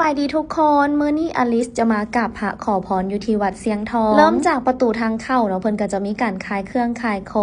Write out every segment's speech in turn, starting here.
บายดีทุกคนมื้อนี้อลิสจะมากราบพระขอพรอยู่ที่วัดเสียงทองเริ่มจากประตูทางเข้าเนาะเพิ่นก็จะมีการขายเครื่องขายข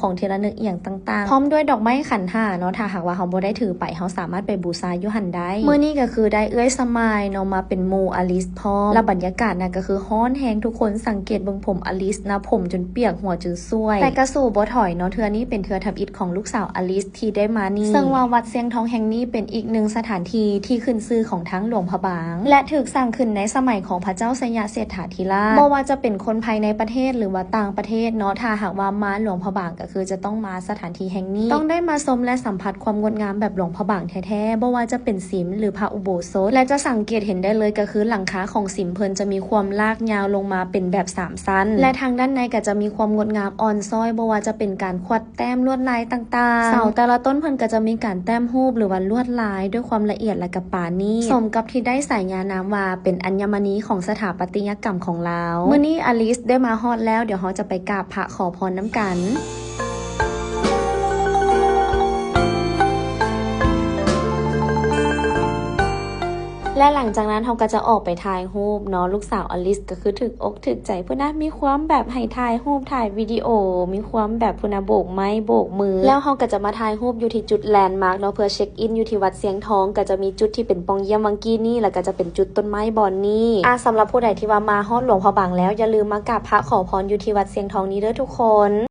องที่ระลึกอย่างต่างๆพร้อมด้วยดอกไม้ขันห้าเนาะถ้าหากว่าเฮาบ่ได้ถือไปเฮาสามารถไปบูชาอยู่หั่นได้มื้อนี้ก็คือได้สมายเนาะมาเป็นหมู่อลิสพร้อมและบรรยากาศน่ะก็คือร้อนแฮงทุกคนสังเกตเบิ่งผมอลิสนะผมจนเปียกหัวจนซวยแต่ก็สู้บ่ถอยเนาะเทื่อนี้เป็นเทื่อทำอิฐของลูกสาวอลิสที่ได้มานี่ซึ่งว่าวัดเสียงทองแห่งนี้เป็นอีกหนึ่งสถานที่ที่ขึ้นชื่อของทั้งหลวงพระบางและถูกสร้างขึ้นในสมัยของพระเจ้าสยามเศรษฐาธิราชบ่ว่าจะเป็นคนภายในประเทศหรือว่าต่างประเทศเนาะถ้าหากว่ามาหลวงพระบางก็คือจะต้องมาสถานที่แห่งนี้ต้องได้มาชมและสัมผัสความงดงามแบบหลวงพระบางแท้ๆบ่ว่าจะเป็นศิมหรือพระอุโบสถและจะสังเกตเห็นได้เลยก็คือหลังคาของศิมเพิ่นจะมีความลากยาวลงมาเป็นแบบ3ชั้นและทางด้านในก็จะมีความงดงามอ่อนซ้อยบ่ว่าจะเป็นการควดแต้มลวดลายต่างๆเสาแต่ละต้นเพิ่นก็จะมีการแต้มรูปหรือว่าลวดลายด้วยความละเอียดและก็ปราณีตสมกับที่ได้สายญานามว่าเป็นอัญมณีของสถาปัตยกรรมของลาวมื้อนี้อลิสได้มาฮอดแล้วเดี๋ยวเราจะไปกราบพระขอพรน้ำกันและหลังจากนั้นเราก็จะออกไปถ่ายรูปเนาะลูกสาวอลิสก็คือถึกอกถึกใจพุ่นนะมีความแบบให้ถ่ายรูปถ่ายวิดีโอมีความแบบพุ่นนะโบกไม้โบกมือแล้วเราก็จะมาถ่ายรูปอยู่ที่จุดแลนด์มาร์กเนาะเพื่อเช็คอินอยู่ที่วัดเสียงทองก็จะมีจุดที่เป็นปองเยี่ยมวังกี้นี่แล้วก็จะเป็นจุดต้นไม้บอนนี่สำหรับผู้ใดที่ว่ามาฮอดหลวงพระบางแล้วอย่าลืมมากราบพระขอพรอยู่ที่วัดเสียงทองนี้เด้อทุกคน